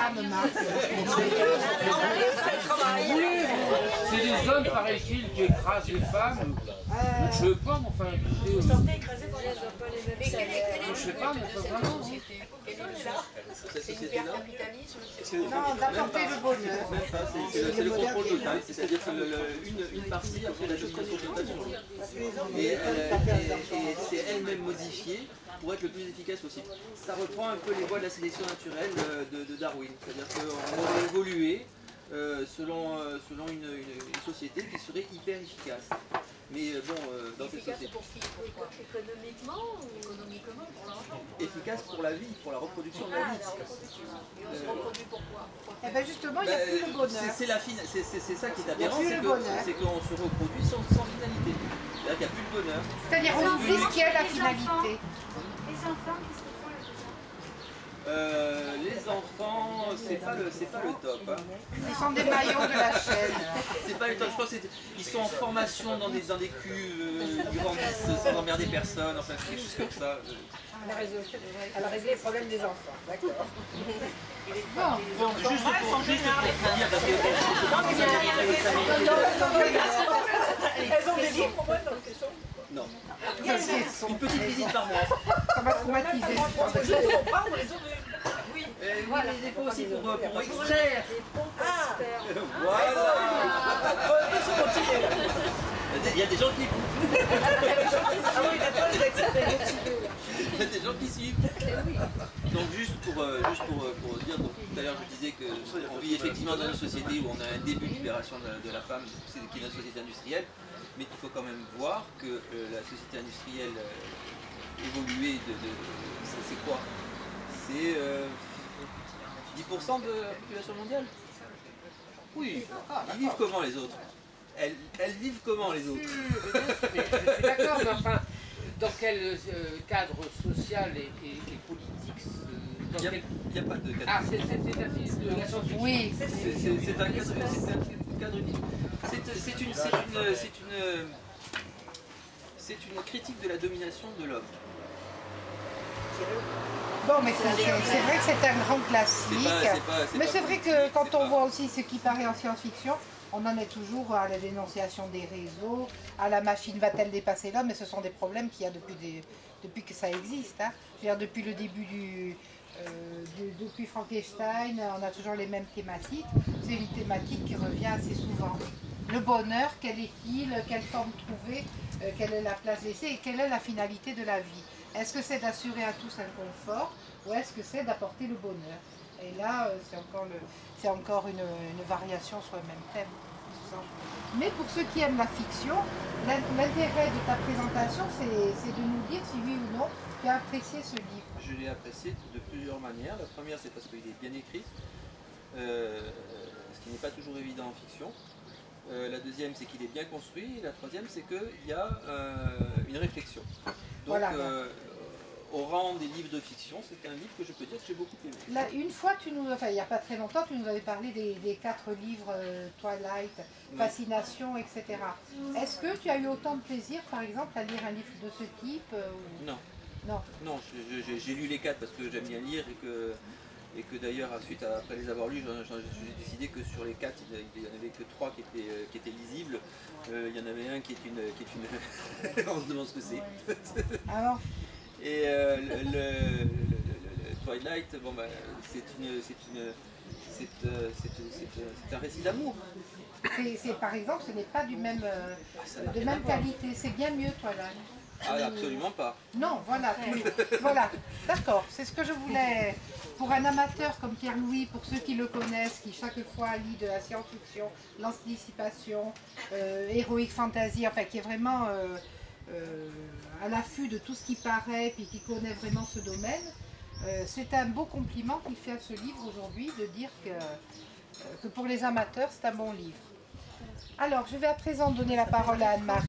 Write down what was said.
femme, Marc. C'est des hommes, paraît-il, qui écrasent les femmes. Je sais pas, mais enfin, Vous vous sentez écrasé par les hommes, pas les mêmes salaires. je sais pas, mais enfin, vraiment. C'est l'hypercapitalisme. Non, d'apporter le bonheur. Même pas, c'est le contrôle total, c'est-à-dire qu'une partie a fait la domination totale sur l'autre. Et c'est elle-même modifiée pour être le plus efficace possible. Ça reprend un peu les voies de la sélection naturelle de Darwin, c'est-à-dire qu'on aurait évolué selon une société qui serait hyper efficace. Mais bon, dans cette société. Économiquement ou économiquement pour l'argent? Efficace pour la vie, pour la reproduction de la vie. La reproduction. Et on se reproduit pourquoi? Eh bien justement, il n'y a plus le bonheur. C'est ça qui est aberrant, Il y a plus le bonheur. c'est qu'on se reproduit sans finalité. C'est-à-dire qu'il n'y a plus de bonheur. C'est-à-dire on oublie ce qui est la finalité. Les enfants, qu'est-ce qu'ils font Les enfants, c'est pas le top. Hein. Ils sont des maillons de la chaîne. C'est pas le top. Je pense qu'ils sont en formation dans des cuves, ils grandissent sans emmerder personne, enfin quelque chose comme ça. Elle a réglé les problèmes des enfants, d'accord. Juste pour dire, parce que Elles ont des livres pour moi dans le caisson. non. Une petite visite par mois. Ça m'a traumatisé. Je les comprends, on les a oui. Voilà. Des fois aussi pour extraire. Voilà. Il y a des gens qui écoutent. Ah oui, d'accord, les experts motivés. Il y a des gens qui suivent. Donc juste pour dire, donc, tout à l'heure je disais qu'on vit effectivement dans une société où on a un début de libération de la femme, qui est notre société industrielle, mais il faut quand même voir que la société industrielle évoluée, c'est quoi? C'est 10% de la population mondiale. Oui, ils vivent comment les autres? Elles vivent comment les autres? Je suis d'accord, mais enfin, dans quel cadre social et politique Il n'y a pas de cadre. Ah, c'est la science-fiction. Oui. C'est un cadre unique. C'est une critique de la domination de l'homme. Bon, mais c'est vrai que c'est un grand classique. Mais c'est vrai que quand on voit aussi ce qui paraît en science-fiction, on en est toujours à la dénonciation des réseaux, à la machine va-t-elle dépasser l'homme, mais ce sont des problèmes qu'il y a depuis que ça existe. Hein. Je veux dire, depuis le début depuis Frankenstein, on a toujours les mêmes thématiques. C'est une thématique qui revient assez souvent. Le bonheur, quel est-il, quelle forme trouver, quelle est la place laissée et quelle est la finalité de la vie? Est-ce que c'est d'assurer à tous un confort ou est-ce que c'est d'apporter le bonheur? Et là, c'est encore une variation sur le même thème. Mais pour ceux qui aiment la fiction, l'intérêt de ta présentation, c'est de nous dire si oui ou non tu as apprécié ce livre. Je l'ai apprécié de plusieurs manières. La première, c'est parce qu'il est bien écrit, ce qui n'est pas toujours évident en fiction. La deuxième, c'est qu'il est bien construit. Et la troisième, c'est qu'il y a une réflexion. Donc, Voilà. Au rang des livres de fiction, c'est un livre que je peux dire que j'ai beaucoup aimé. Là, une fois, il n'y a pas très longtemps, tu nous avais parlé des 4 livres Twilight, Fascination, etc. Est-ce que tu as eu autant de plaisir, par exemple, à lire un livre de ce type Non. Non. Non, j'ai lu les 4 parce que j'aime bien lire et que d'ailleurs, après les avoir lus, j'ai décidé que sur les 4, il n'y en avait que 3 qui étaient lisibles. Il y en avait un qui est une... On se demande ce que c'est. Alors et le Twilight, bon, bah, c'est un récit d'amour. Par exemple, ce n'est pas de même qualité. C'est bien mieux, Twilight. Ah, absolument pas. Non, voilà, voilà, d'accord, c'est ce que je voulais. Pour un amateur comme Pierre-Louis, pour ceux qui le connaissent, qui chaque fois lit de la science-fiction, l'anticipation, héroïque fantasy, enfin qui est vraiment à l'affût de tout ce qui paraît, puis qui connaît vraiment ce domaine, c'est un beau compliment qu'il fait à ce livre aujourd'hui, de dire que pour les amateurs, c'est un bon livre. Alors, je vais à présent donner la parole à Anne-Marie.